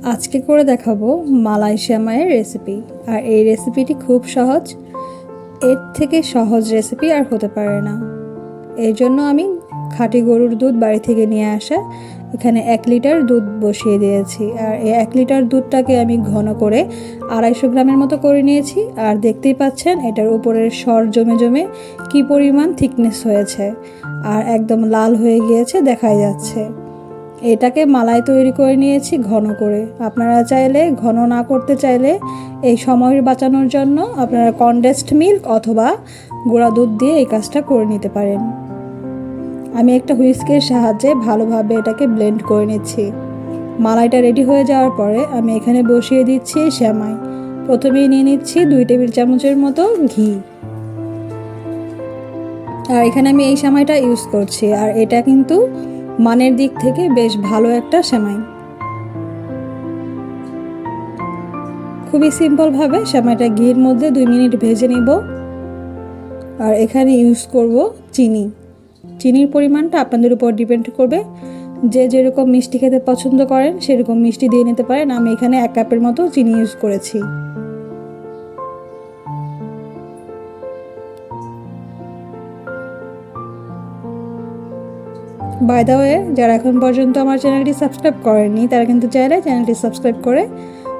আজকে করে দেখাবো মালাই সেমাইয়ের রেসিপি। আর এই রেসিপিটি খুব সহজ, এর থেকে সহজ রেসিপি আর হতে পারে না। এই জন্য আমি খাঁটি গরুর দুধ বাড়ি থেকে নিয়ে আসা এখানে 1 লিটার দুধ বসিয়ে দিয়েছি। আর এই 1 লিটার দুধটাকে আমি ঘন করে 250 গ্রামের মতো করে নিয়েছি। আর দেখতেই পাচ্ছেন এটার উপরের সর জমে জমে কি পরিমাণ থিকনেস হয়েছে, আর একদম লাল হয়ে গিয়েছে, দেখাই যাচ্ছে। এটাকে মালাই তৈরি করে নিয়েছি ঘন করে। আপনারা চাইলে ঘন না করতে চাইলে এই সময় বাঁচানোর জন্য আপনারা কনডেন্সড মিল্ক অথবা গুঁড়া দুধ দিয়ে এই কাজটা করে নিতে পারেন। আমি একটা হুইস্কের সাহায্যে ভালোভাবে এটাকে ব্লেন্ড করে নিচ্ছি। মালাইটা রেডি হয়ে যাওয়ার পরে আমি এখানে বসিয়ে দিচ্ছি সেমাই। প্রথমেই নিয়ে নিচ্ছি 2 টেবিল চামচের মতো ঘি। আর এখানে আমি এই সেমাইটা ইউজ করছি, আর এটা কিন্তু মানের দিক থেকে বেশ ভালো একটা সেমাই। খুবই সিম্পলভাবে সেমাইটা ঘির মধ্যে 2 মিনিট ভেজে নিব। আর এখানে ইউজ করব চিনি। চিনির পরিমাণটা আপনাদের উপর ডিপেন্ড করবে, যে যেরকম মিষ্টি খেতে পছন্দ করেন সেরকম মিষ্টি দিয়ে নিতে পারেন। আমি এখানে 1 কাপের মতো চিনি ইউজ করেছি। বাই দ্য ওয়ে, যারা এখন পর্যন্ত আমার চ্যানেলটি সাবস্ক্রাইব করেননি তারা কিন্তু চাইলে চ্যানেলটি সাবস্ক্রাইব করে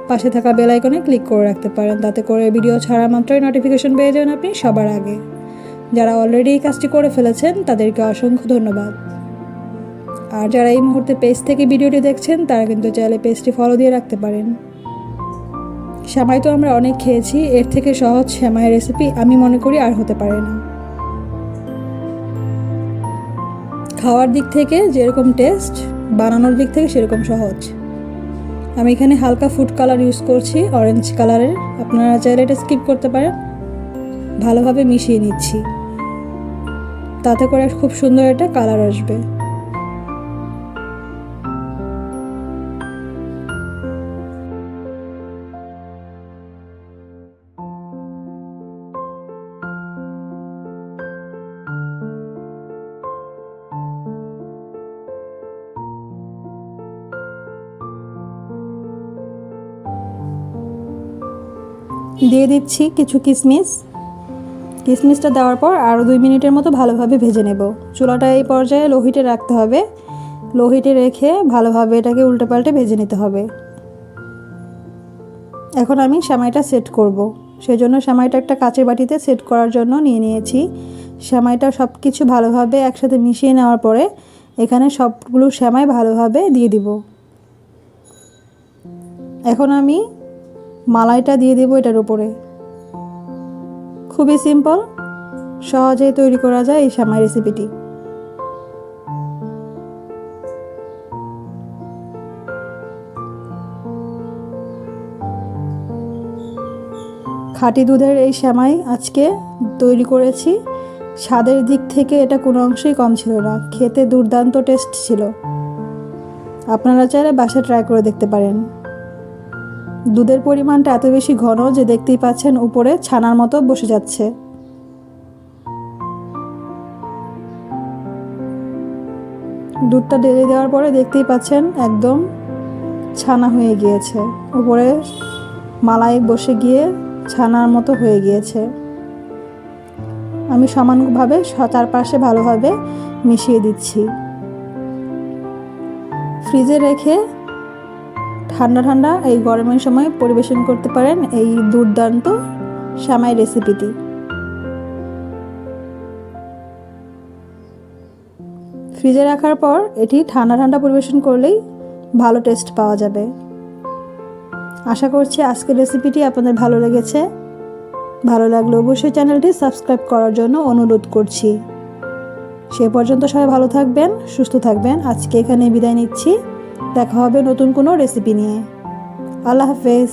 পাশে থাকা বেল আইকনে ক্লিক করে রাখতে পারেন। তাতে করে ভিডিও ছাড়া মাত্রই নোটিফিকেশন পেয়ে যাবেন আপনি সবার আগে। যারা অলরেডি এই কাজটি করে ফেলেছেন তাদেরকে অসংখ্য ধন্যবাদ। আর যারা এই মুহূর্তে পেজ থেকে ভিডিওটি দেখছেন তারা কিন্তু চাইলে পেজটি ফলো দিয়ে রাখতে পারেন। সেমাই তো আমরা অনেক খেয়েছি, এর থেকে সহজ সেমাইয়ের রেসিপি আমি মনে করি আর হতে পারে না। খাওয়ার দিক থেকে যেরকম টেস্ট, বানানোর দিক থেকে সেরকম সহজ। আমি এখানে হালকা ফুড কালার ইউজ করছি, অরেঞ্জ কালারের। আপনারা চাইলে এটা স্কিপ করতে পারেন। ভালোভাবে মিশিয়ে নিচ্ছি, তাতে করে খুব সুন্দর একটা কালার আসবে। দিয়ে দিচ্ছি কিছু কিশমিশ। কিশমিশটা দেওয়ার পর আরও 2 মিনিটের মতো ভালোভাবে ভেজে নেব। চুলাটা এই পর্যায়ে লো হিটে রাখতে হবে। লো হিটে রেখে ভালোভাবে এটাকে উল্টে পাল্টে ভেজে নিতে হবে। এখন আমি সেমাইটা সেট করব। সেজন্য সেমাইটা একটা কাচের বাটিতে সেট করার জন্য নিয়ে নিয়েছি। সেমাইটা সব কিছু ভালোভাবে একসাথে মিশিয়ে নেওয়ার পরে এখানে সবগুলো সেমাই ভালোভাবে দিয়ে দিব। এখন আমি মালাইটা দিয়ে দেব এটার উপরে। খুবই সিম্পল, সহজেই তৈরি করা যায় এই সেমাই রেসিপিটি। খাঁটি দুধের এই সেমাই আজকে তৈরি করেছি। স্বাদের দিক থেকে এটা কোনো অংশেই কম ছিল না, খেতে দুর্দান্ত টেস্ট ছিল। আপনারা চাইলে বাসায় ট্রাই করে দেখতে পারেন। দুধের পরিমাণটা এত বেশি ঘন যে দেখতেই পাচ্ছেন উপরে ছানার মতো বসে যাচ্ছে। দুধটা ঢেলে দেওয়ার পরে দেখতেই পাচ্ছেন একদম ছানা হয়ে গিয়েছে, উপরে মালাই বসে গিয়ে ছানার মতো হয়ে গিয়েছে। আমি সমানভাবে চারপাশে ভালোভাবে মিশিয়ে দিচ্ছি। ফ্রিজে রেখে ঠান্ডা ঠান্ডা এই গরমের সময় পরিবেশন করতে পারেন এই দুর্দান্ত সেমাই রেসিপিটি। ফ্রিজে রাখার পর এটি ঠান্ডা ঠান্ডা পরিবেশন করলেই ভালো টেস্ট পাওয়া যাবে। আশা করছি আজকের রেসিপিটি আপনাদের ভালো লেগেছে। ভালো লাগলে অবশ্যই চ্যানেলটি সাবস্ক্রাইব করার জন্য অনুরোধ করছি। সে পর্যন্ত সবাই ভালো থাকবেন, সুস্থ থাকবেন। আজকে এখানে বিদায় নিচ্ছি। দেখা হবে নতুন কোনো রেসিপি নিয়ে। আল্লাহ হাফেজ।